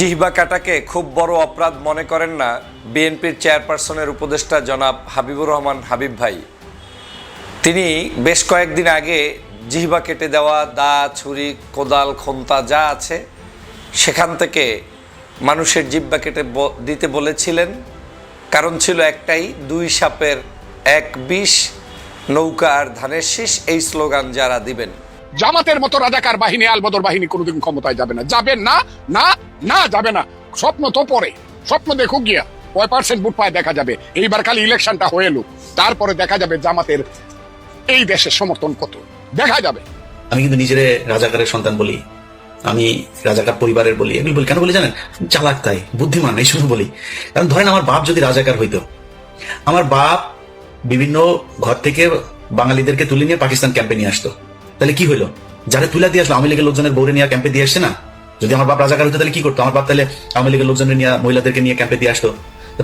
জিহবা কাটাকে খুব বড় অপরাধ মনে করেন না বিএনপির চেয়ারপারসনের উপদেষ্টা জনাব হাবিবুর রহমান হাবিব ভাই। তিনি বেশ কয়েকদিন আগে জিহবা কেটে দেওয়া দা, ছুরি, কোদাল, খন্তা যা আছে সেখান থেকে মানুষের জিহ্বা কেটে দিতে বলেছিলেন। কারণ ছিল একটাই, দুই সাপের এক বিষ, নৌকা আর ধানের শীষ, এই স্লোগান যারা দিবেন। জামাতের মতো রাজাকার বাহিনী, আলবদর বাহিনী কোনোদিন ক্ষমতায় যাবে না, যাবে না, না না যাবে না। স্বপ্ন তো পরে, স্বপ্ন দেখুক গিয়া কয় পার্সেন্ট ভোট পায় দেখা যাবে। এইবার খালি ইলেকশনটা হয়ে এলো, তারপরে দেখা যাবে জামাতের এই দেশের সমর্থন কত, দেখা যাবে। আমি কিন্তু নিজের রাজাকারের সন্তান বলি, আমি রাজাকার পরিবারের বলি। এগুলি বলি কেন বলি জানেন? চালাক, তাই বুদ্ধিমান, এই শুধু বলি। কারণ ধরেন আমার বাপ যদি রাজাকার হইতো, আমার বাপ বিভিন্ন ঘর থেকে বাঙালিদেরকে তুলে নিয়ে পাকিস্তান ক্যাম্পে নিয়ে আসতো, তাহলে কি হইলো? যারা তুলে দিয়ে আসলো আওয়ামী লীগের লোকজনের বউরে নিয়ে ক্যাম্পে দিয়ে আসছে না। যদি আমার বাপ রাজাকার হতো তাহলে কি করতো? আমার বাপ তাহলে আওয়ামী লীগের লোকজনের নিয়ে, মহিলাদেরকে নিয়ে ক্যাম্পে দিয়ে আসতো।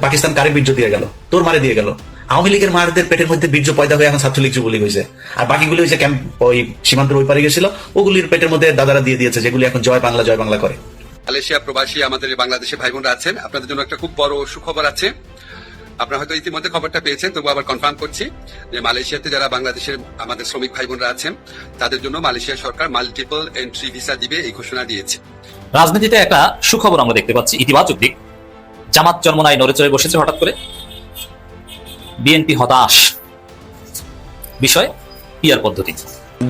পাকিস্তান কারে বীর্য দিয়ে গেল? তোর মারে দিয়ে গেল। আওয়ামী লীগের মারদের পেটের মধ্যে বীর্য পয়দা হয়ে এখন ছাত্রলীগ যুবলীগ হয়েছে, আর বাকিগুলি হয়েছে ক্যাম্প ওই সীমান্তের ওই পারে গেছিল, ওগুলির পেটের মধ্যে দাদারা দিয়ে দিয়েছে, যেগুলি এখন জয় বাংলা করে। মালয়েশিয়া প্রবাসী আমাদের বাংলাদেশে ভাই বোনরা আছেন, আপনাদের জন্য একটা খুব বড় সুখবর আছে। আপনারা হয়তো ইতিমধ্যে খবরটা পেয়েছেন, তবু আবার কনফার্ম করছি যে মালয়েশিয়াতে যারা বাংলাদেশের আমাদের শ্রমিক ভাই বোনরা আছেন তাদের জন্য মালয়েশিয়া সরকার মাল্টিপল এন্ট্রি ভিসা দিবে, এই ঘোষণা দিয়েছে। রাজনীতিতে একটা সুখবর আমরা দেখতে পাচ্ছি, ইতিবাচক দিক। জামাত চরমনায় নড়ে চড়ে বসেছে হঠাৎ করে, বিএনপি হতাশ। বিষয় পিআর পদ্ধতি।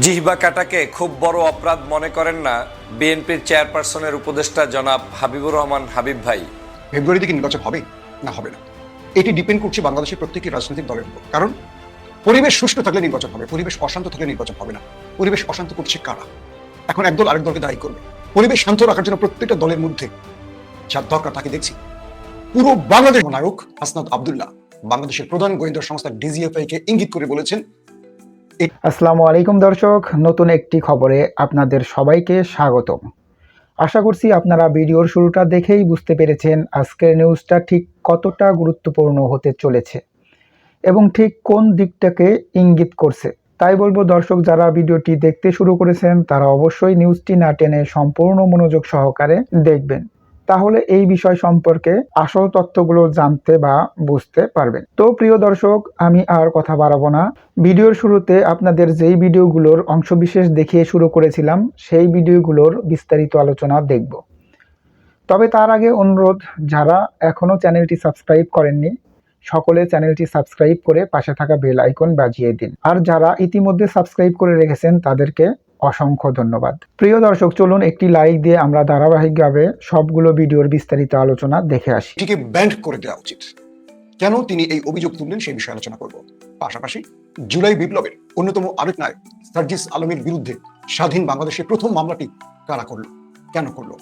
জিহবা কাটাকে খুব বড় অপরাধ মনে করেন না বিএনপির চেয়ারপারসনের উপদেষ্টা জনাব হাবিবুর রহমান হাবিব ভাই। ফেব্রুয়ারিতে কি নির্বাচন হবে না হবে না, এটি ডিপেন্ড করছে বাংলাদেশের প্রত্যেকটি রাজনৈতিক দলের উপর। কারণ পরিবেশ সুষ্ঠু থাকলে নির্বাচন হবে, পরিবেশ অশান্ত থাকলে নির্বাচন হবে না। পরিবেশ অশান্ত করছে কারা? এখন একদল আরেক দলকে দায়ী করবে। পরিবেশ শান্ত রাখার জন্য প্রত্যেকটা দলের মধ্যে যার দরকার তাকে দেখছি। পুরো বাংলাদেশ নায়ক হাসনাত আব্দুল্লাহ বাংলাদেশের প্রধান গোয়েন্দা সংস্থা ডিজিএফআই কে ইঙ্গিত করে বলেছেন। আসসালামু আলাইকুম দর্শক, নতুন একটি খবরে আপনাদের সবাইকে স্বাগতম। আশা করছি আপনারা ভিডিওর শুরুটা দেখেই বুঝতে পেরেছেন আজকের নিউজটা ঠিক কতটা গুরুত্বপূর্ণ হতে চলেছে এবং ঠিক কোন দিকটাকে ইঙ্গিত করছে। তাই বলবো দর্শক, যারা ভিডিওটি দেখতে শুরু করেছেন তারা অবশ্যই নিউজটি না টেনে সম্পূর্ণ মনোযোগ সহকারে দেখবেন, তাহলে এই বিষয় সম্পর্কে আসল তথ্যগুলো জানতে বা বুঝতে পারবেন। তো প্রিয় দর্শক, আমি আর কথা বাড়াবো না। ভিডিওর শুরুতে আপনাদের যেই ভিডিওগুলোর অংশবিশেষ দেখিয়ে শুরু করেছিলাম সেই ভিডিওগুলোর বিস্তারিত আলোচনা দেখব। তবে তার আগে অনুরোধ, যারা এখনো চ্যানেলটি সাবস্ক্রাইব করেননি সকলে চ্যানেলটি সাবস্ক্রাইব করে পাশে থাকা বেল আইকন বাজিয়ে দিন, আর যারা ইতিমধ্যে সাবস্ক্রাইব করে রেখেছেন তাদেরকে অসংখ্য ধন্যবাদ। প্রিয় দর্শক, চলুন একটি লাইক দিয়ে আমরা ধারাবাহিকভাবে সবগুলো ভিডিওর বিস্তারিত আলোচনা দেখে আসি। এটিকে ব্যান্ড করে দেওয়া উচিত। কেন তিনি এই অভিযোগ তুললেন সেই বিষয়ে আলোচনা করব। পাশাপাশি জুলাই বিপ্লবের অন্যতম আরেক নায়ক সার্জিস আলমের বিরুদ্ধে স্বাধীন বাংলাদেশের প্রথম মামলাটি কারা করলো, কেন করলো।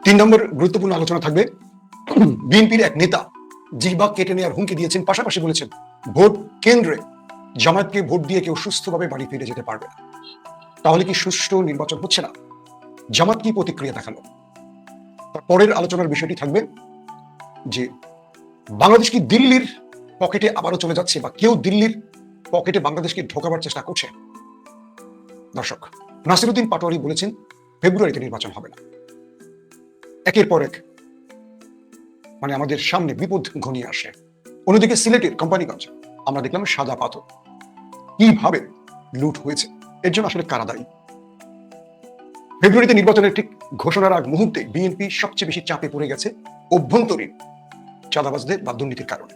3 নম্বর গুরুত্বপূর্ণ আলোচনা থাকবে। বিএনপির এক নেতা জিহবা কেটে নেওয়ার হুমকি দিয়েছেন, পাশাপাশি বলেছেন ভোট কেন্দ্রে জামায়াতকে ভোট দিয়ে কেউ সুস্থভাবে বাড়ি ফিরে যেতে পারবে না। তাহলে কি সুষ্ঠু নির্বাচন হচ্ছে না? জামাত কি প্রতিক্রিয়া দেখালো? পরের আলোচনার বিষয়টি থাকবে যে বাংলাদেশ কি দিল্লির পকেটে আবারও চলে যাচ্ছে, বা কেউ দিল্লির পকেটে বাংলাদেশকে ঢোকাবার চেষ্টা করছে। দর্শক, নাসিরউদ্দিন পাটোয়ারি বলেছেন ফেব্রুয়ারিতে নির্বাচন হবে না। একের পর এক আমাদের সামনে বিপদ ঘনিয়ে আসে। অন্যদিকে সিলেটের কোম্পানিগঞ্জ আমরা দেখলাম সাদা পাথর কিভাবে লুট হয়েছে, এর জন্য আসলে কারা দায়ী? ফেব্রুয়ারিতে নির্বাচনের ঠিক ঘোষণার আগ মুহূর্তে বিএনপি সবচেয়ে বেশি চাপে পড়ে গেছে অভ্যন্তরীণ চাঁদাবাজদের বা দুর্নীতির কারণে।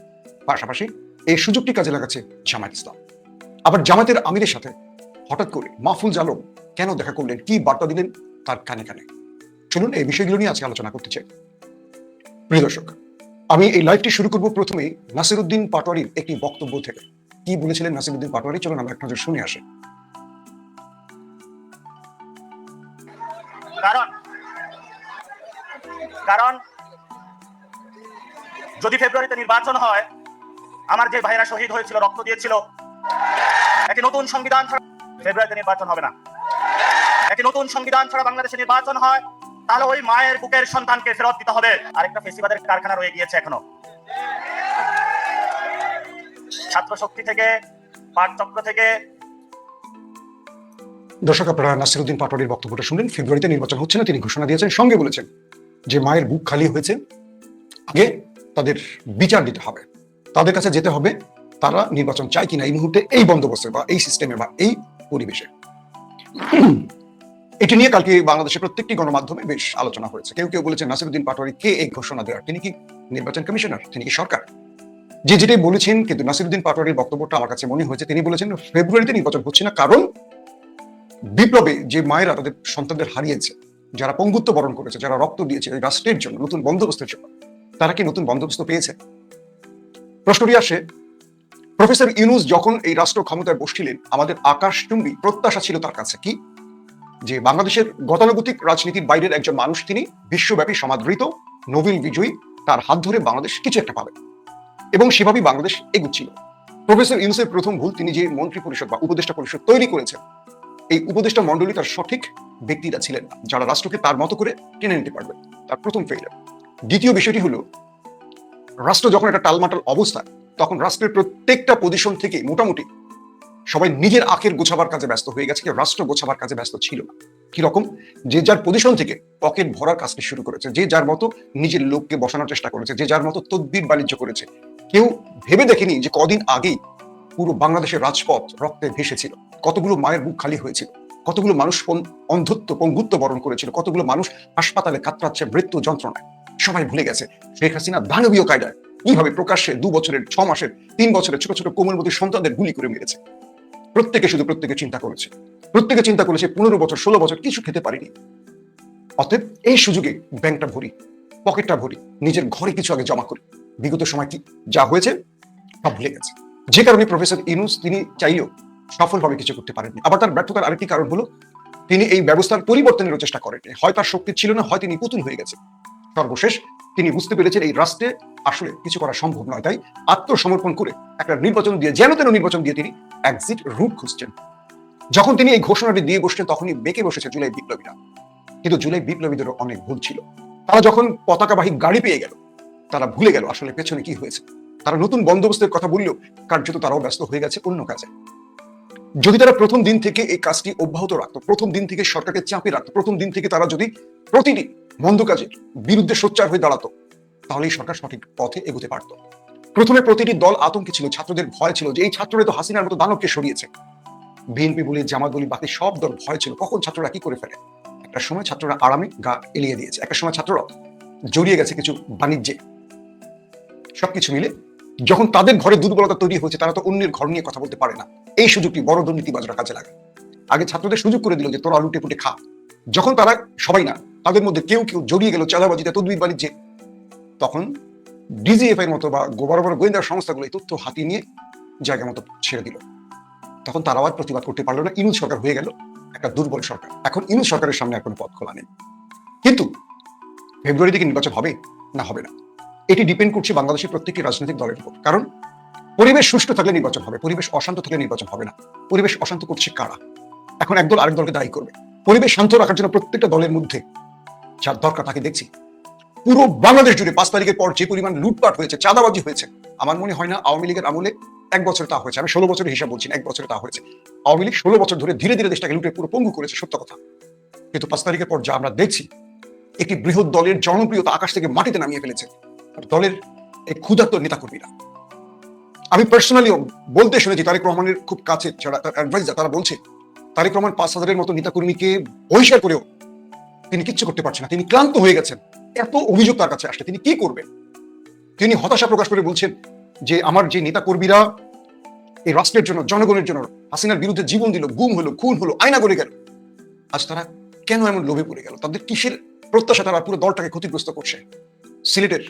পাশাপাশি এই সুযোগটি কাজে লাগাচ্ছে জামায়াত ইসলাম। আবার জামায়াতের আমিরের সাথে হঠাৎ করে মাহফুজ আলম কেন দেখা করলেন, কি বার্তা দিলেন তার কানে কানে। চলুন এই বিষয়গুলো নিয়ে আজকে আলোচনা করতে চাই। প্রিয় দর্শক, আমি এই লাইভটি শুরু করব প্রথমেই নাসিরউদ্দিন পাটোয়ারির একটি বক্তব্য থেকে। কি বলেছিলেন নাসিরউদ্দিন পাটোয়ারি, চলুন আমরা এক নজর শুনে আসি। কারণ যদি ফেব্রুয়ারিতে নির্বাচন হয়, আমার যে ভাইরা শহীদ হয়েছিল, রক্ত দিয়েছিল, একটি নতুন সংবিধান ছাড়া ফেব্রুয়ারিতে নির্বাচন হবে না। একটি নতুন সংবিধান ছাড়া বাংলাদেশে নির্বাচন হয়, তাহলে ওই মায়ের বুকের সন্তানকে ফেরত দিতে হবে। আরেকটা ফেসিবাদের কারখানা রয়ে গিয়েছে এখনো। ছাত্র শক্তি থেকে, পাঠচক্র থেকে। দর্শক, আপনারা নাসিরউদ্দিন পাটোয়ারির বক্তব্যটা শুনলেন। ফেব্রুয়ারিতে নির্বাচন হচ্ছে না তিনি ঘোষণা দিয়েছেন, সঙ্গে বলেছেন যে মায়ের বুক খালি হয়েছে, আগে তাদের বিচার দিতে হবে, তাদের কাছে যেতে হবে তারা নির্বাচন চায় কিনা এই মুহূর্তে, এই বন্দোবস্তে বা এই সিস্টেমে বা এই পরিবেশে। এটি নিয়ে কালকে বাংলাদেশের প্রত্যেকটি গণমাধ্যমে বেশ আলোচনা হয়েছে। কেউ কেউ বলেছেন নাসিরউদ্দিন পাটোয়ারি কে এই ঘোষণা দেওয়ার, তিনি কি নির্বাচন কমিশনার, তিনি কি সরকার? যে যেটাই বলেছেন, কিন্তু নাসিরউদ্দিন পাটোয়ারির বক্তব্যটা আমার কাছে মনে হয়েছে তিনি বলেছেন ফেব্রুয়ারিতে নির্বাচন হচ্ছে না, কারণ বিপ্লবে যে মায়েরা তাদের সন্তানদের হারিয়েছে, যারা পঙ্গুত্ব বরণ করেছে, যারা রক্ত দিয়েছে এই রাষ্ট্রের জন্য, নতুন বন্দোবস্তের জন্য, তারা কি নতুন বন্দোবস্ত পেয়েছে? প্রশ্নটি আসে, প্রফেসর ইউনূস যখন এই রাষ্ট্র ক্ষমতায় বসছিলেন, আমাদের আকাশচুম্বী প্রত্যাশা ছিল তার কাছে কি, যে বাংলাদেশের গতানুগতিক রাজনীতির বাইরের একজন মানুষ, তিনি বিশ্বব্যাপী সমাদৃত নোবেল বিজয়ী, তার হাত ধরে বাংলাদেশ কিছু একটা পাবে, এবং সেভাবেই বাংলাদেশ এগুচ্ছিল। প্রফেসর ইউনূসের প্রথম ভুল, তিনি যে মন্ত্রী পরিষদ বা উপদেষ্টা পরিষদ তৈরি করেছেন, এই উপদেষ্টা মন্ডলী তার সঠিক ব্যক্তিরা ছিলেন না, যারা রাষ্ট্রকে তার মতো করে টেনে নিতে পারবে। তার প্রথম ফেইলার। দ্বিতীয় বিষয়টি হলো, রাষ্ট্র যখন একটা টালমাটাল অবস্থা, তখন রাষ্ট্রের প্রত্যেকটা পজিশন থেকে মোটামুটি সবাই নিজের আখের গোছাবার কাজে ব্যস্ত হয়ে গেছে, কেউ রাষ্ট্র গোছাবার কাজে ব্যস্ত ছিল না। কি রকম? যে যার পজিশন থেকে পকেট ভরার কাজটি শুরু করেছে, যে যার মতো নিজের লোককে বসানোর চেষ্টা করেছে, যে যার মতো তদবির বাণিজ্য করেছে। কেউ ভেবে দেখেনি যে কদিন আগেই পুরো বাংলাদেশের রাজপথ রক্তে ভেসেছিল, কতগুলো মায়ের বুক খালি হয়েছিল, কতগুলো মানুষ অন্ধত্ব পঙ্গুত্ব বরণ করেছিল, কতগুলো মানুষ হাসপাতালে কাতরাচ্ছে মৃত্যু যন্ত্রণায়। সবাই ভুলে গেছে শেখ হাসিনা দানবীয় কায়দায় কিভাবে প্রকাশ্যে 2 বছরের, 6 মাসের, 3 বছরের ছোট ছোট কোমলমতি সন্তানদের গুলি করে মেরেছে। প্রত্যেকে চিন্তা করেছে, 15 বছর 16 বছর কিছু খেতে পারিনি। অতএব এই সুযোগে ব্যাংকটা ভরি, পকেটটা ভরি, নিজের ঘরে কিছু আগে জমা করি। বিগত সময় কি যা হয়েছে সব ভুলে গেছে। যে কারণে প্রফেসর ইউনূস তিনি চাইলেও সফলভাবে কিছু করতে পারেননি। আবার তার ব্যর্থতার আরেকটি কারণ হলো, তিনি এই ব্যবস্থার পরিবর্তনের চেষ্টা করেননি। হয় তার শক্তি ছিল না, হয় তিনি পুতুল হয়ে গেছে। সর্বশেষ তিনি বুঝতে পেরেছেন এই রাষ্ট্রে আসলে কিছু করা সম্ভব নয়, তাই আত্মসমর্পণ করে একটা নির্বাচন দিয়ে, যেন তেন নির্বাচন দিয়ে তিনি এক্সিট রুট খুঁজছেন। যখন তিনি এই ঘোষণাটি দিয়ে বসছেন, তখনই বেঁকে বসেছে জুলাই বিপ্লবীরা। কিন্তু জুলাই বিপ্লবীদেরও অনেক ভুল ছিল। তারা যখন পতাকাবাহী গাড়ি পেয়ে গেল, তারা ভুলে গেল আসলে পেছনে কি হয়েছে। তারা নতুন বন্দোবস্তের কথা বললেও কার্যত তারাও ব্যস্ত হয়ে গেছে অন্য কাজে। যদি তারা প্রথম দিন থেকে এই কাজটি অব্যাহত রাখতো, প্রথম দিন থেকে সরকারকে চাপে রাখতো, প্রথম দিন থেকে তারা যদি প্রতিটি মন্দ কাজের বিরুদ্ধে সোচ্চার হয়ে দাঁড়াতো, তাহলে এই সরকার সঠিক পথে এগোতে পারত। প্রথমে প্রতিটি দল আতঙ্কে ছিল, ছাত্রদের ভয় ছিল যে এই ছাত্ররা তো হাসিনার মতো দানবকে সরিয়েছে। বিএনপি বলি, জামাত বলি, বাকি সব দল ভয় ছিল কখন ছাত্ররা কি করে ফেলে। একটা সময় ছাত্ররা আরামে গা এলিয়ে দিয়েছে, একটা সময় ছাত্ররা জড়িয়ে গেছে কিছু বাণিজ্যে। সবকিছু মিলে যখন তাদের ঘরে দুর্বলতা তৈরি হয়েছে, তারা তো অন্যের ঘর নিয়ে কথা বলতে পারে না। এই সুযোগটি বড় দুর্নীতিবাজরা কাজে লাগে। আগে ছাত্রদের সুযোগ করে দিল যে তোরা লুটে পুটে খা। যখন তারা সবাই না, তাদের মধ্যে কেউ কেউ জড়িয়ে গেল চাঁদাবাজিতে, তদবির বাণিজ্যে, তখন ডিজিএফআই এর মতো বা বড় বড় গোয়েন্দা সংস্থাগুলো এই তথ্য হাতিয়ে নিয়ে জায়গা মতো ছেড়ে দিল। তখন তারাও আর প্রতিবাদ করতে পারলো না। ইউনূস সরকার হয়ে গেল একটা দুর্বল সরকার। এখন ইউনূস সরকারের সামনে আর কোনো পথ খোলা নেই। কিন্তু ফেব্রুয়ারি থেকে নির্বাচন হবে না হবে না, এটি ডিপেন্ড করছে বাংলাদেশের প্রত্যেকটি রাজনৈতিক দলের উপর। কারণ পরিবেশ সুষ্ঠু থাকলে নির্বাচন হবে, পরিবেশ অশান্ত থাকলে নির্বাচন হবে না। পরিবেশ অশান্ত করছে কারা? এখন একদল আরেক দলকে দায়ী করবে। পরিবেশ শান্ত রাখার জন্য প্রত্যেকটা দলের মধ্যে যার দরকার তাকে দেখছি। পুরো বাংলাদেশ জুড়ে 5 তারিখের পর যে পরিমাণ লুটপাট হয়েছে, চাঁদাবাজি হয়েছে, আমার মনে হয় না আওয়ামী লীগের আমলে 1 বছর তা হয়েছে। আমি 16 বছরের হিসাব বলছি না, 1 বছরে তা হয়েছে। আওয়ামী লীগ 16 বছর ধরে ধীরে ধীরে দেশটাকে লুটে পুরো পঙ্গু করেছে, সত্য কথা। কিন্তু 5 তারিখের পর যা আমরা দেখছি, একটি বৃহৎ দলের জনপ্রিয়তা আকাশ থেকে মাটিতে নামিয়ে ফেলেছে দলের এই ক্ষুধার্ত নেতাকর্মীরা। আমি পার্সোনালি বলতে শুনেছি, তারেক রহমানের খুব কাছে যারা তার অ্যাডভাইজার, তারা বলছে তারেক রহমান 5,000-এর মতো নেতাকর্মীকে বহিষ্কার করেও তিনি কিচ্ছু করতে পারছেন না, তিনি ক্লান্ত হয়ে গেছেন। এত অভিযোগ তার কাছে আসলে তিনি কি করবেন? তিনি হতাশা প্রকাশ করে বলছেন যে আমার যে নেতাকর্মীরা এই রাষ্ট্রের জন্য, জনগণের জন্য হাসিনার বিরুদ্ধে জীবন দিল, গুম হলো, খুন হলো, আয়না করে গেল, আজ তারা কেন এমন লোভে পড়ে গেল? তাদের কিসের প্রত্যাশা তারা পুরো দলটাকে ক্ষতিগ্রস্ত করছে? সিলেটের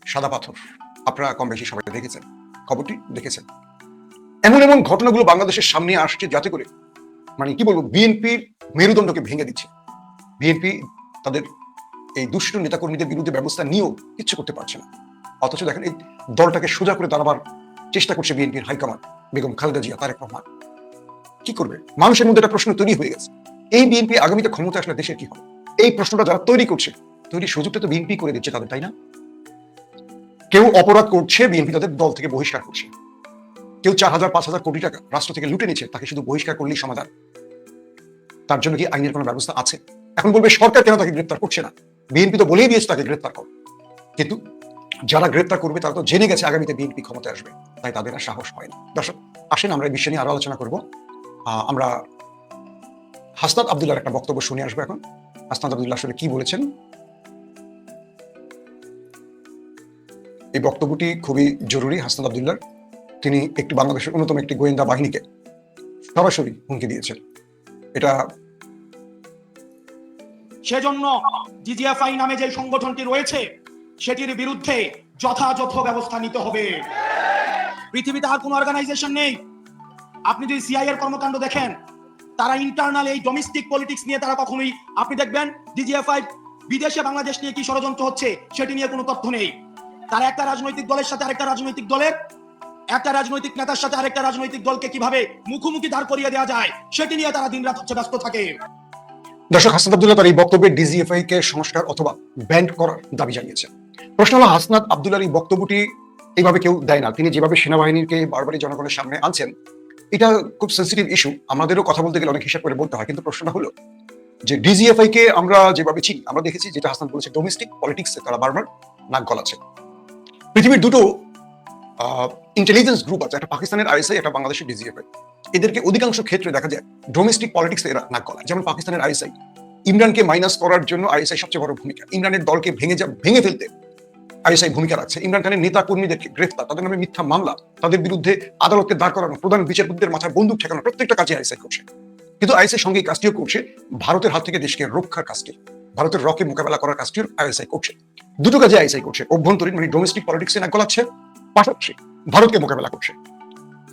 সাদা পাথর আপনারা কম বেশি সবাই দেখেছেন, খবরটি দেখেছেন। এমন এমন ঘটনাগুলো বাংলাদেশের সামনে আসছে যাতে করে মানে কি বলবো, বিএনপির মেরুদণ্ডকে ভেঙে দিচ্ছে। বিএনপি তাদের এই দুষ্ট নেতাকর্মীদের বিরুদ্ধে ব্যবস্থা নিয়েও কিচ্ছু করতে পারছে না। অথচ দেখেন এই দলটাকে সোজা করে দাঁড়াবার চেষ্টা করছে বিএনপির হাইকমান্ড, বেগম খালেদা জিয়া, তারেক রহমান। কি করবে? মানুষের মধ্যে একটা প্রশ্ন তৈরি হয়ে গেছে, এই বিএনপি আগামীতে ক্ষমতা আসলে দেশের কি হবে? এই প্রশ্নটা যারা তৈরি করছে, তৈরি সুযোগটা তো বিএনপি করে দিচ্ছে তাদের, তাই না? কেউ অপরাধ করছে, বিএনপি তাদের দল থেকে বহিষ্কার করছে। কেউ 4,000-5,000 কোটি টাকা রাষ্ট্র থেকে লুটে নিচ্ছে, তাকে শুধু বহিষ্কার করলেই সমাধান? তার জন্য কি আইনের কোনো ব্যবস্থা আছে? এখন বলবে সরকার কেন তাকে গ্রেপ্তার করছে না? বিএনপি তো বলেই দিয়েছে তাকে গ্রেপ্তার করো, কিন্তু যারা গ্রেপ্তার করবে তারা তো জেনে গেছে আগামীতে বিএনপি ক্ষমতায় আসবে, তাই তাদের আর সাহস হয় না। দর্শক আসেন আমরা এই বিষয় নিয়ে আরো আলোচনা করব। আমরা হাসনাত আব্দুল্লাহর একটা বক্তব্য শুনে আসবো এখন। হাসনাত আব্দুল্লাহ আসলে কি বলেছেন, এই বক্তব্যটি খুবই জরুরি। হাসনাত আব্দুল্লাহ তিনি একটি বাংলাদেশের অন্যতম একটি গোয়েন্দা বাহিনীকে সরাসরি হুমকি দিয়েছেন। এটা সেজন্য ডিজিএফআই নামে যে সংগঠনটি রয়েছে সেটির বিরুদ্ধে যথাযথ ব্যবস্থা নিতে হবে। পৃথিবীতে আর কোনো অর্গানাইজেশন নেই, আপনি যদি সিআই এর কর্মকাণ্ড দেখেন, তারা ইন্টারনাল এই ডোমেস্টিক পলিটিক্স নিয়ে তারা কখনোই, আপনি দেখবেন ডিজিএফআই বিদেশে বাংলাদেশ নিয়ে কি ষড়যন্ত্র হচ্ছে সেটি নিয়ে কোনো তথ্য নেই। তারা একটা রাজনৈতিক দলের সাথে আরেকটা রাজনৈতিক দলের, একটা রাজনৈতিক নেতার সাথে আরেকটা রাজনৈতিক দলকে কিভাবে মুখোমুখি দাঁড় করিয়ে দেওয়া যায় সেটি নিয়ে তারা দিনরাত হচ্ছে ব্যস্ত থাকে। দর্শক হাসনাত আব্দুল্লাহ তার এই বক্তব্যে ডিজিএফআই কে সংস্কার অথবা ব্যান্ড করার দাবি জানিয়েছেন। প্রশ্ন হলো হাসনাত আব্দুল্লাহর এই বক্তব্যটি এইভাবে কেউ দেয় না। তিনি যেভাবে সেনাবাহিনীকে বারবারই জনগণের সামনে আনছেন, এটা খুব সেন্সিটিভ ইস্যু, আমাদেরও কথা বলতে গেলে অনেক হিসাব করে বলতে হয়। কিন্তু প্রশ্নটা হলো যে ডিজিএফআই কে আমরা যেভাবে চিনি, আমরা দেখেছি যেটা হাসনাত বলেছে ডোমেস্টিক পলিটিক্সে তারা বারবার নাক গলাচ্ছে। পৃথিবীর দুটো ইন্টেলিজেন্স গ্রুপ আছে, একটা পাকিস্তানের আইএসআই, একটা বাংলাদেশের ডিজিএফআই। এদেরকে অধিকাংশ ক্ষেত্রে দেখা যায় ডোমেস্টিক পলিটিক্সে এরা নাক গলায়। যেমন পাকিস্তানের আইএসআই ইমরানকে মাইনাস করার জন্য আইএসআই সবচেয়ে বড় ভূমিকা, ইমরানের দলকে ভেঙে ফেলতে আইএসআই ভূমিকা রাখছে। ইমরান খানের নেতা কর্মীদেরকে গ্রেফতার, তাদের নামে মিথ্যা মামলা, তাদের বিরুদ্ধে আদালতকে দাঁড় করানো, প্রধান বিচারপতিদের মাথায় বন্দুক ঠেকানো, প্রত্যেকটা কাজে আইএসআই করছে। কিন্তু আইএসআই সঙ্গে এই কাজটিও করছে ভারতের হাত থেকে দেশকে রক্ষার কাজটি, ভারতের রকে মোকাবেলা করার কাজটিও আইএসআই করছে। দুটো কাজে আইএসআই করছে, অভ্যন্তরীণ মানে ডোমেস্টিক পলিটিক্সে নাক গলাচ্ছে, পাশাপাশি ভারতকে মোকাবেলা করছে।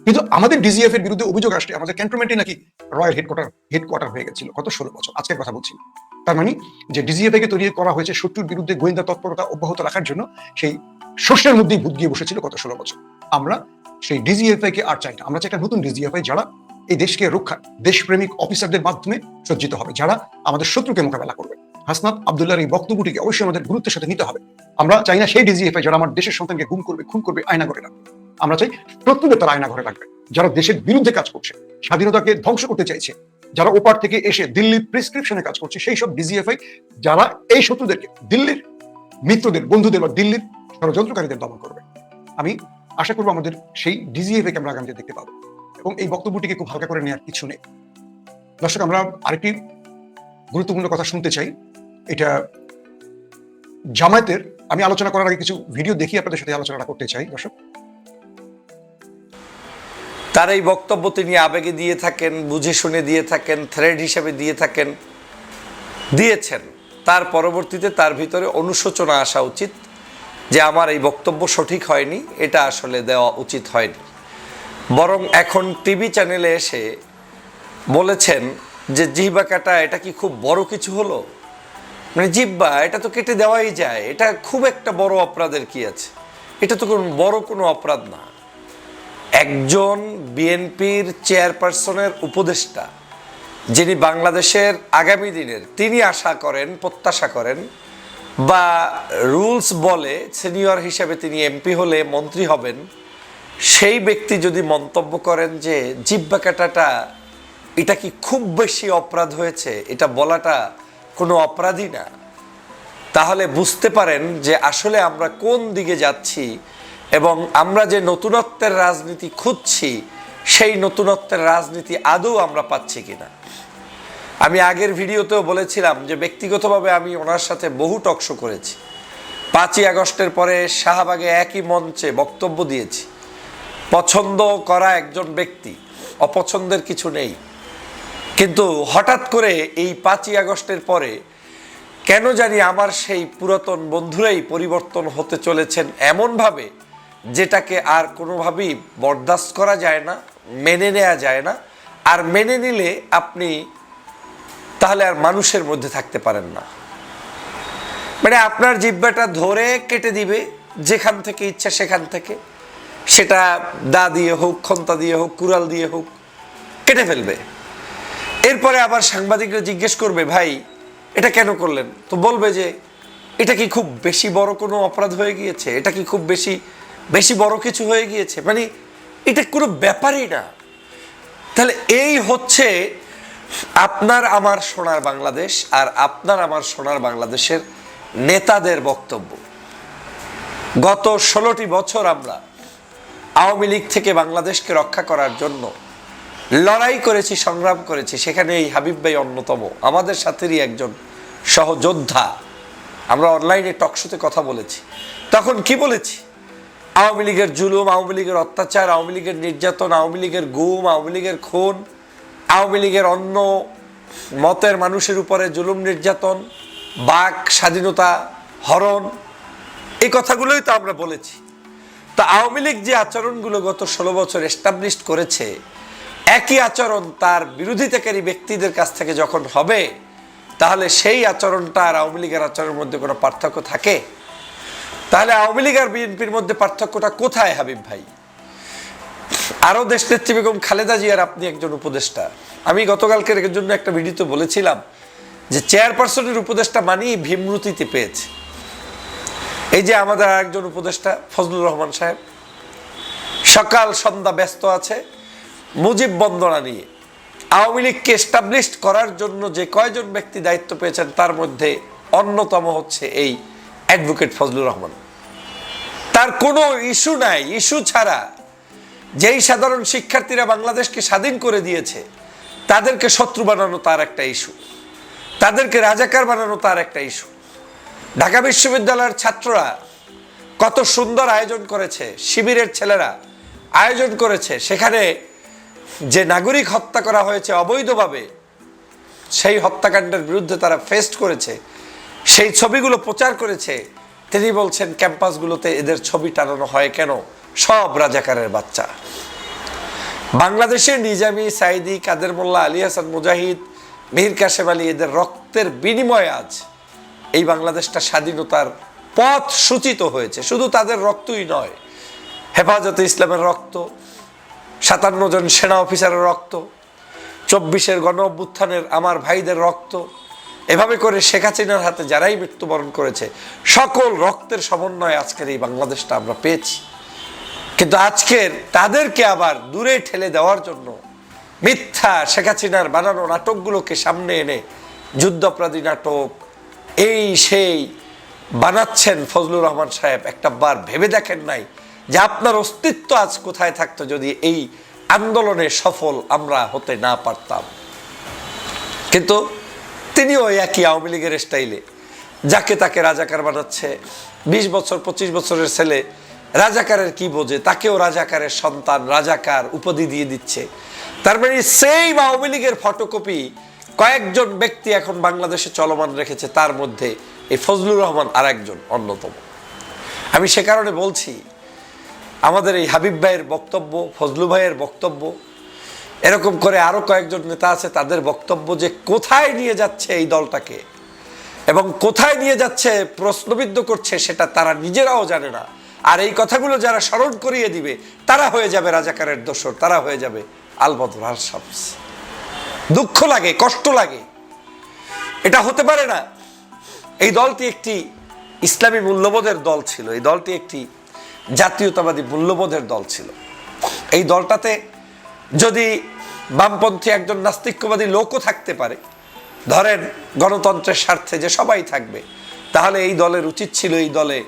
কিন্তু আমাদের ডিজিএফ এর বিরুদ্ধে অভিযোগ আসছে আমাদের ক্যান্টনমেন্টে নাকি রয়্যাল হেডকোয়ার্টার হয়ে গেছিল গত 16 বছর, আজকের কথা বলছি। তার মানে যে ডিজিএফআই কে তৈরি করা হয়েছে শত্রুর বিরুদ্ধে গোয়েন্দা তৎপরতা অব্যাহত রাখার জন্য, সেই শস্যের মধ্যেই ভূত গিয়ে বসেছিল গত 16 বছর। আমরা সেই ডিজিএফআই কে আর চাই না, আমরা চাই একটা নতুন ডিজিএফআই যারা এই দেশকে রক্ষা, দেশপ্রেমিক অফিসারদের মাধ্যমে সজ্জিত হবে, যারা আমাদের শত্রুকে মোকাবেলা করবে। হাসনাত আব্দুল্লাহর এই বক্তব্যটিকে অবশ্যই আমাদের গুরুত্বের সাথে নিতে হবে। আমরা চাই না সেই ডিজিএফআই যারা আমার দেশের সন্তানকে গুম করবে, খুন করবে, আয়না করে রাখবে। আমরা চাই শত্রুদের তারা আয়না ঘরে রাখবে, যারা দেশের বিরুদ্ধে কাজ করছে, স্বাধীনতাকে ধ্বংস করতে চাইছে, যারা ওপার থেকে এসে দিল্লির প্রেসক্রিপশনে কাজ করছে, সেই সব ডিজিএফআই যারা এই শত্রুদেরকে, দিল্লির মিত্রদের, বন্ধুদের বা দিল্লির ষড়যন্ত্রকারীদের দমন করবে। আমি আশা করবো আমাদের সেই ডিজিএফআই কে আমরা আগামীতে দেখতে পাবো, এবং এই বক্তব্যটিকে খুব হালকা করে নেওয়ার কিছু নেই। দর্শক আমরা আরেকটি গুরুত্বপূর্ণ কথা শুনতে চাই, এটা জামায়াতের। আমি আলোচনা করার আগে কিছু ভিডিও দেখি আপনাদের সাথে আলোচনা করতে চাই। দর্শক তার এই বক্তব্য তিনি আবেগে দিয়ে থাকেন, বুঝে শুনে দিয়ে থাকেন, থ্রেড হিসেবে দিয়ে থাকেন, দিয়েছেন। তার পরবর্তীতে তার ভিতরে অনুশোচনা আসা উচিত যে আমার এই বক্তব্য সঠিক হয়নি, এটা আসলে দেওয়া উচিত হয়নি। বরং এখন টিভি চ্যানেলে এসে বলেছেন যে জিহ্বা কাটা এটা কি খুব বড় কিছু হলো? মানে জিহ্বা এটা তো কেটে দেওয়াই যায়, এটা খুব একটা বড় অপরাধের কি আছে? এটা তো কোনো বড় কোনো অপরাধ না। একজন বিএনপির চেয়ারপারসনের উপদেষ্টা, যিনি বাংলাদেশের আগামী দিনের, তিনি আশা করেন, প্রত্যাশা করেন, বা রুলস বলে সিনিয়র হিসেবে তিনি এমপি হলে মন্ত্রী হবেন, সেই ব্যক্তি যদি মন্তব্য করেন যে জিহ্বা কাটাটা এটা কি খুব বেশি অপরাধ হয়েছে, এটা বলাটা কোনো অপরাধী না, তাহলে বুঝতে পারেন যে আসলে আমরা কোন দিকে যাচ্ছি এবং আমরা যে নতুনত্বের রাজনীতি খুঁজছি সেই নতুনত্বের রাজনীতি আদৌ আমরা পাচ্ছি কিনা। আমি আগের ভিডিওতেও বলেছিলাম যে ব্যক্তিগতভাবে আমি ওনার সাথে বহু টকশো করেছি। 5ই আগস্টের পরে শাহবাগে একই মঞ্চে বক্তব্য দিয়েছি। পছন্দ করা একজন ব্যক্তি, অপছন্দের কিছু নেই। কিন্তু হঠাৎ করে এই 5ই আগস্টের পরে কেন জানি আমার সেই পুরাতন বন্ধুরাই পরিবর্তন হতে চলেছেন এমনভাবে, যেটাকে আর কোনোভাবেই বরদাস্ত করা যায় না, মেনে নেওয়া যায় না। আর মেনে নিলে আপনি তাহলে আর মানুষের মধ্যে থাকতে পারেন না। মানে আপনার জিহ্বাটা ধরে কেটে দিবে যেখান থেকে ইচ্ছা সেখান থেকে, সেটা দা দিয়ে হোক, খন্তা দিয়ে হোক, কুড়াল দিয়ে হোক, কেটে ফেলবে। এরপরে আবার সাংবাদিকরা জিজ্ঞেস করবে ভাই এটা কেন করলেন, তো বলবে যে এটা কি খুব বেশি বড় কোনো অপরাধ হয়ে গিয়েছে, এটা কি খুব বেশি বড় কিছু হয়ে গিয়েছে, মানে এটা কোনো ব্যাপারই না। তাহলে এই হচ্ছে আপনার আমার সোনার বাংলাদেশ, আর আপনার আমার সোনার বাংলাদেশের নেতাদের বক্তব্য। গত 16টি বছর আমরা আওয়ামী লীগ থেকে বাংলাদেশকে রক্ষা করার জন্য লড়াই করেছি, সংগ্রাম করেছি। সেখানে এই হাবিব ভাই অন্যতম, আমাদের সাথেরই একজন সহযোদ্ধা। আমরা অনলাইনে টকশোতে কথা বলেছি, তখন কি বলেছি? আওয়ামী লীগের জুলুম, আওয়ামী লীগের অত্যাচার, আওয়ামী লীগের নির্যাতন, আওয়ামী লীগের গুম, আওয়ামী লীগের খুন, আওয়ামী লীগের অন্য মতের মানুষের উপরে জুলুম নির্যাতন, বাক স্বাধীনতা হরণ, এই কথাগুলোই তো আমরা বলেছি। তা আওয়ামী লীগ যে আচরণগুলো গত 16 বছর এস্টাবলিশ করেছে, একই আচরণ তার বিরোধিতাকারী ব্যক্তিদের কাছ থেকে যখন হবে, তাহলে সেই আচরণটা আর আওয়ামী লীগের আচরণের মধ্যে কোনো পার্থক্য থাকে? তাহলে আওয়ামী লীগ আর বিএনপির মধ্যে পার্থক্যটা কোথায় হাবিব ভাই? আরো দেশনেত্রী বেগম খালেদা জিয়ার আপনি একজন উপদেষ্টা। আমি গতকালকের জন্য একটা ভিডিওতে বলেছিলাম যে চেয়ারপারসনের উপদেষ্টা মানেই ভীমরুতিতে পেয়েছে। এই যে আমাদের আরেকজন উপদেষ্টা ফজলুর রহমান সাহেব সকাল সন্ধ্যা ব্যস্ত আছে মুজিব বন্দনা নিয়ে। আওয়ামী লীগকে এস্টাবলিশ করার জন্য যে কয়জন ব্যক্তি দায়িত্ব পেয়েছেন তার মধ্যে অন্যতম হচ্ছে এই অ্যাডভোকেট ফজলুর রহমান। তার কোনো ইস্যু নাই। ইস্যু ছাড়া যেই সাধারণ শিক্ষার্থীরা বাংলাদেশকে স্বাধীন করে দিয়েছে তাদেরকে শত্রু বানানো তার একটা ইস্যু, তাদেরকে রাজাকার বানানো তার একটা ইস্যু। ঢাকা বিশ্ববিদ্যালয়ের ছাত্ররা কত সুন্দর আয়োজন করেছে, শিবিরের ছেলেরা আয়োজন করেছে, সেখানে যে নাগরিক হত্যা করা হয়েছে অবৈধভাবে, সেই হত্যাকাণ্ডের বিরুদ্ধে তারা ফেস্ট করেছে, সেই ছবিগুলো প্রচার করেছে। তিনি বলছেন ক্যাম্পাসগুলোতে এদের ছবি টানানো হয় কেন? সব রাজাকারের বাচ্চা। বাংলাদেশের নিজামী, সাইদি, কাদের মোল্লা, আলী হাসান মুজাহিদ, মীর কাসেম আলী, এদের রক্তের বিনিময়ে আজ এই বাংলাদেশটা স্বাধীনতার পথ সূচিত হয়েছে। শুধু তাদের রক্তই নয়, হেফাজতে ইসলামের রক্ত, 57 জন সেনা অফিসারের রক্ত, 24-এর গণ অভ্যুত্থানের আমার ভাইদের রক্ত, এভাবে করে শেখ হাসিনার হাতে যারাই মৃত্যুবরণ করেছে সকল রক্তের সমন্বয়ে আজকের এই বাংলাদেশটা আমরা পেয়েছি। কিন্তু আজকের তাদেরকে আবার দূরে ঠেলে দেওয়ার জন্য মিথ্যা শেখ হাসিনার বানানো নাটকগুলোকে সামনে এনে যুদ্ধাপরাধী নাটক এই সেই বানাচ্ছেন ফজলুর রহমান সাহেব। একটা বার ভেবে দেখেন নাই যে আপনার অস্তিত্ব আজ কোথায় থাকতো যদি এই আন্দোলনে সফল আমরা হতে না পারতাম? কিন্তু তিনিও একই আওয়ামী লীগের স্টাইলে যাকে তাকে রাজাকার বানাচ্ছে। 20 বছর 25 বছরের ছেলে রাজাকারের কি বোঝে, তাকেও রাজাকারের সন্তান, রাজাকার উপাধি দিয়ে দিচ্ছে। তার মানে সেই আওয়ামী লীগের ফটোকপি কয়েকজন ব্যক্তি এখন বাংলাদেশে চলমান রেখেছে, তার মধ্যে এই ফজলুর রহমান আর একজন অন্যতম। আমি সে কারণে বলছি আমাদের এই হাবিব ভাইয়ের বক্তব্য, ফজলু ভাইয়ের বক্তব্য, এরকম করে আরো কয়েকজন নেতা আছে তাদের বক্তব্য যে কোথায় নিয়ে যাচ্ছে এই দলটাকে এবং কোথায় নিয়ে যাচ্ছে প্রশ্নবিদ্ধ করছে সেটা তারা নিজেরাও জানে না। আর এই কথাগুলো যারা স্মরণ করিয়ে দিবে তারা হয়ে যাবে রাজাকারের দোসর, তারা হয়ে যাবে আলবদর আল শামস। দুঃখ লাগে, কষ্ট লাগে, এটা হতে পারে না। এই দলটি একটি ইসলামী মূল্যবোধের দল ছিল, এই দলটি একটি জাতীয়তাবাদী মূল্যবোধের দল ছিল। এই দলটাতে যদি বামপন্থী একজন নাস্তিক্যবাদী লোকও থাকতে পারে, ধরেন গণতন্ত্রের স্বার্থে যে সবাই থাকবে, তাহলে এই দলের উচিত ছিল এই দলে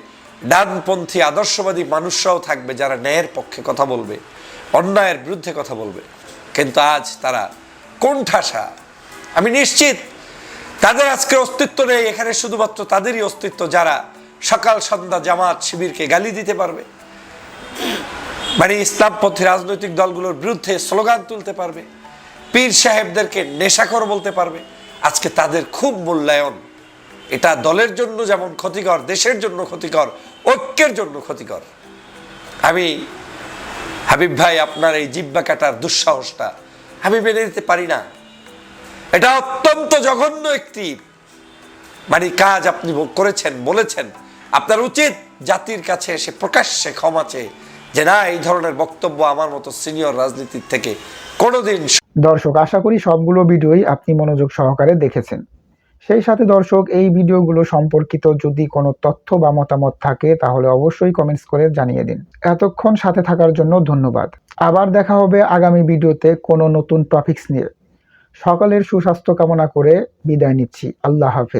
ডানপন্থী আদর্শবাদী মানুষরাও থাকবে যারা ন্যায়ের পক্ষে কথা বলবে, অন্যায়ের বিরুদ্ধে কথা বলবে। কিন্তু আজ তারা কোণঠাসা। আমি নিশ্চিত তাদের আজকে অস্তিত্ব নেই। এখানে শুধুমাত্র তাদেরই অস্তিত্ব যারা সকাল সন্ধ্যা জামাত শিবিরকে গালি দিতে পারবে, মানে ইসলামপন্থী রাজনৈতিক দলগুলোর বিরুদ্ধে স্লোগান তুলতে পারবে, পীর সাহেবদেরকে নেশাখোর বলতে পারবে। আজকে তাদের খুব মূল্যায়ন। এটা দলের জন্য যেমন ক্ষতিকর, দেশের জন্য ক্ষতিকর, ঐক্যের জন্য ক্ষতিকর। আমি হাবিব ভাই আপনার এই জিহ্বা কাটার দুঃসাহসটা আমি মেনে নিতে পারি না। এটা অত্যন্ত জঘন্য একটি কাজ আপনি করেছেন, বলেছেন। আপনার উচিত জাতির কাছে এসে প্রকাশ্যে ক্ষমা চেয়ে যে না, এই ধরনের বক্তব্য আমার মতো সিনিয়র রাজনীতির থেকে কোনোদিন। দর্শক, আশা করি সবগুলো ভিডিওই আপনি মনোযোগ সহকারে দেখেছেন। সেই সাথে দর্শক, এই ভিডিওগুলো সম্পর্কিত যদি কোনো তথ্য বা মতামত থাকে তাহলে অবশ্যই কমেন্টস করে জানিয়ে দিন। এতক্ষণ সাথে থাকার জন্য ধন্যবাদ। আবার দেখা হবে আগামী ভিডিওতে কোনো নতুন টপিকস নিয়ে। সকলের সুস্বাস্থ্য কামনা করে বিদায় নিচ্ছি। আল্লাহ হাফেজ।